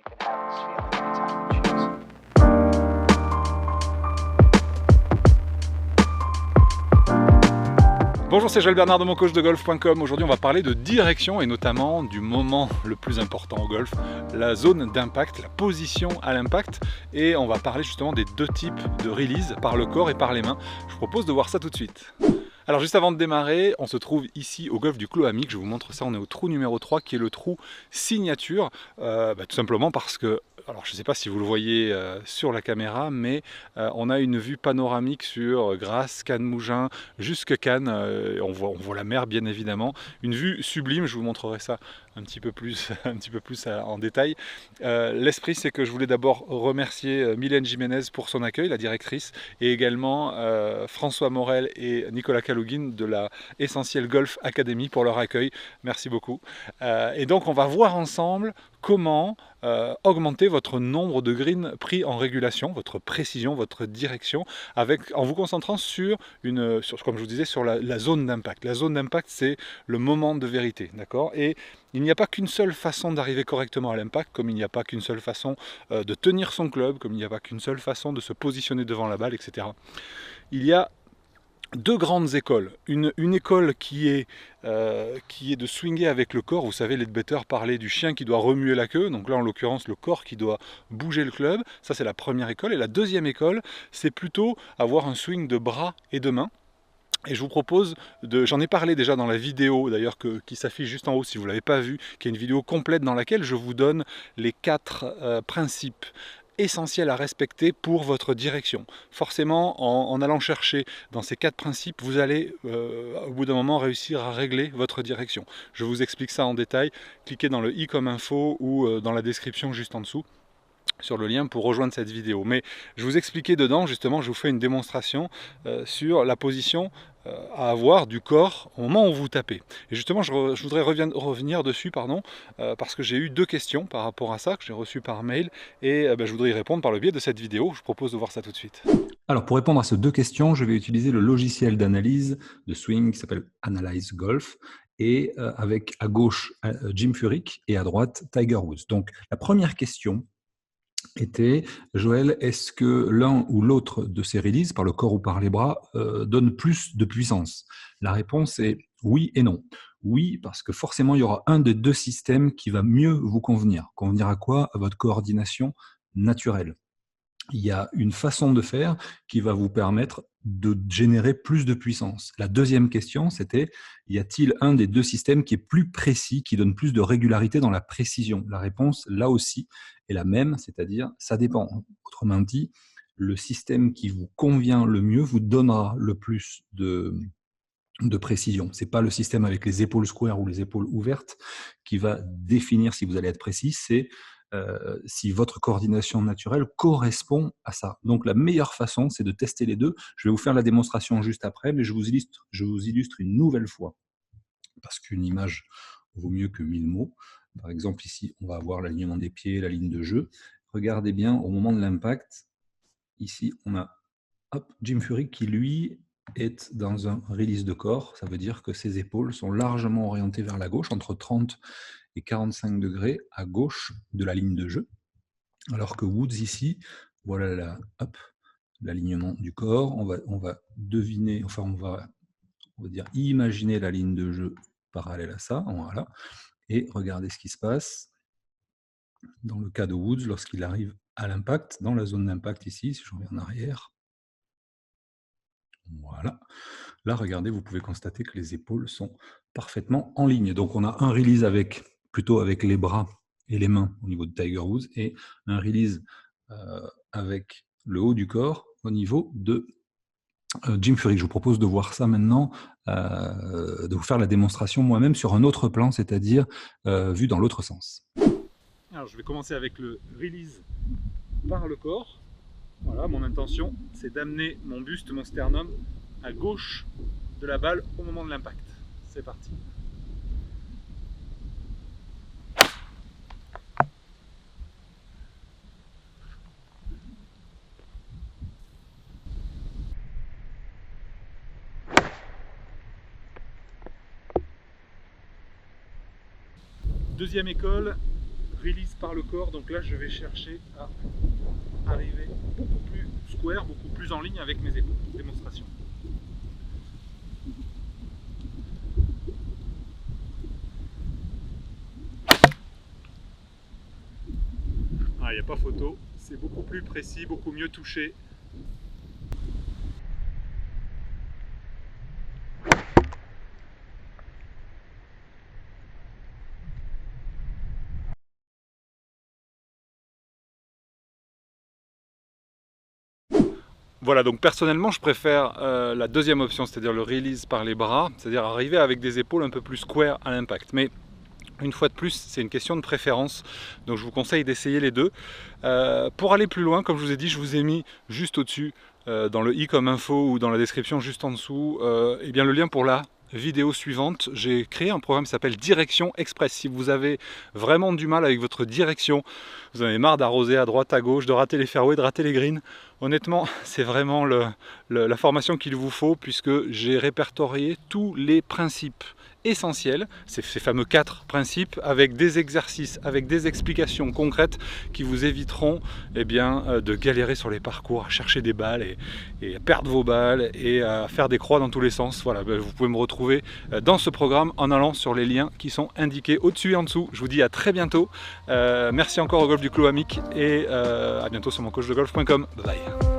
can have this feeling anytime you choose. Bonjour, c'est Joël Bernard de moncoachdegolf.com. Aujourd'hui, on va parler de direction et notamment du moment le plus important au golf, la zone d'impact, la position à l'impact. Et on va parler justement des deux types de release, par le corps et par les mains. Je vous propose de voir ça tout de suite. Alors juste avant de démarrer, on se trouve ici au golf du Clos Amic. Je vous montre ça, on est au trou numéro 3 qui est le trou signature. Tout simplement parce que, alors je ne sais pas si vous le voyez sur la caméra, mais on a une vue panoramique sur Grasse, Cannes-Mougins, jusque Cannes. On voit la mer bien évidemment. Une vue sublime, je vous montrerai ça un petit peu plus, en détail. L'esprit, c'est que je voulais d'abord remercier Mylène Jiménez pour son accueil, la directrice, et également François Morel et Nicolas Kalougine de la Essentiel Golf Academy pour leur accueil. Merci beaucoup. Et donc on va voir ensemble comment augmenter votre nombre de greens pris en régulation, votre précision, votre direction, en vous concentrant sur, comme je vous disais, sur la zone d'impact. La zone d'impact, c'est le moment de vérité, d'accord ? Et il n'y a pas qu'une seule façon d'arriver correctement à l'impact, comme il n'y a pas qu'une seule façon de tenir son club, comme il n'y a pas qu'une seule façon de se positionner devant la balle, etc. Il y a deux grandes écoles. Une école qui est de swinger avec le corps. Vous savez, les betteurs parlaient du chien qui doit remuer la queue. Donc là, en l'occurrence, le corps qui doit bouger le club. Ça, c'est la première école. Et la deuxième école, c'est plutôt avoir un swing de bras et de mains. Et je vous propose j'en ai parlé déjà dans la vidéo d'ailleurs qui s'affiche juste en haut si vous ne l'avez pas vue, qui est une vidéo complète dans laquelle je vous donne les 4 principes essentiels à respecter pour votre direction. Forcément, en allant chercher dans ces 4 principes, vous allez au bout d'un moment réussir à régler votre direction. Je vous explique ça en détail. Cliquez dans le i comme info ou dans la description juste en dessous sur le lien pour rejoindre cette vidéo. Mais je vous expliquais dedans, justement, je vous fais une démonstration sur la position à avoir du corps au moment où vous tapez. Et justement, je voudrais revenir dessus, parce que j'ai eu 2 questions par rapport à ça, que j'ai reçues par mail, et je voudrais y répondre par le biais de cette vidéo. Je vous propose de voir ça tout de suite. Alors, pour répondre à ces 2 questions, je vais utiliser le logiciel d'analyse de swing qui s'appelle Analyze Golf, et avec à gauche Jim Furyk et à droite Tiger Woods. Donc, la première question était, Joël, est-ce que l'un ou l'autre de ces releases, par le corps ou par les bras, donne plus de puissance? La réponse est oui et non. Oui, parce que forcément, il y aura un des 2 systèmes qui va mieux vous convenir. Convenir à quoi? À votre coordination naturelle. Il y a une façon de faire qui va vous permettre de générer plus de puissance. La deuxième question, c'était, y a-t-il un des 2 systèmes qui est plus précis, qui donne plus de régularité dans la précision? La réponse, là aussi, est la même, c'est-à-dire, ça dépend. Autrement dit, le système qui vous convient le mieux vous donnera le plus de précision. Ce n'est pas le système avec les épaules square ou les épaules ouvertes qui va définir si vous allez être précis, c'est si votre coordination naturelle correspond à ça. Donc la meilleure façon, c'est de tester les 2. Je vais vous faire la démonstration juste après, mais je vous illustre une nouvelle fois, parce qu'une image vaut mieux que 1000 mots. Par exemple, ici, on va avoir l'alignement des pieds, la ligne de jeu. Regardez bien, au moment de l'impact, ici, on a Jim Furyk qui, lui, est dans un release de corps. Ça veut dire que ses épaules sont largement orientées vers la gauche, entre 30 et 45 degrés à gauche de la ligne de jeu. Alors que Woods ici, voilà l'alignement du corps. On va deviner, enfin on va dire imaginer la ligne de jeu parallèle à ça. Voilà. Et regardez ce qui se passe dans le cas de Woods lorsqu'il arrive à l'impact, dans la zone d'impact ici, si je reviens en arrière. Voilà. Là, regardez, vous pouvez constater que les épaules sont parfaitement en ligne. Donc, on a un release plutôt avec les bras et les mains au niveau de Tiger Woods et un release avec le haut du corps au niveau de Jim Furyk. Je vous propose de voir ça maintenant, de vous faire la démonstration moi-même sur un autre plan, c'est-à-dire vu dans l'autre sens. Alors, je vais commencer avec le release par le corps. Voilà, mon intention, c'est d'amener mon buste, mon sternum à gauche de la balle au moment de l'impact. C'est parti. Deuxième école, release par le corps, donc là je vais chercher à arriver beaucoup plus square, beaucoup plus en ligne avec mes épaules. Démonstration. Ah, il n'y a pas photo, c'est beaucoup plus précis, beaucoup mieux touché. Voilà, donc personnellement je préfère la deuxième option, c'est-à-dire le release par les bras, c'est-à-dire arriver avec des épaules un peu plus square à l'impact. Mais une fois de plus, c'est une question de préférence, donc je vous conseille d'essayer les deux. Pour aller plus loin, comme je vous ai dit, je vous ai mis juste au-dessus, dans le i comme info ou dans la description juste en dessous, eh bien le lien pour la vidéo suivante. J'ai créé un programme qui s'appelle Direction Express. Si vous avez vraiment du mal avec votre direction, vous en avez marre d'arroser à droite, à gauche, de rater les fairways, de rater les greens, honnêtement, c'est vraiment la formation qu'il vous faut, puisque j'ai répertorié tous les principes essentiels, ces fameux 4 principes, avec des exercices, avec des explications concrètes qui vous éviteront eh bien, de galérer sur les parcours, à chercher des balles et à perdre vos balles et à faire des croix dans tous les sens. Voilà, vous pouvez me retrouver dans ce programme en allant sur les liens qui sont indiqués au-dessus et en dessous. Je vous dis à très bientôt. Merci encore au Golf du Clos Amic et à bientôt sur moncoachdegolf.com. Bye bye.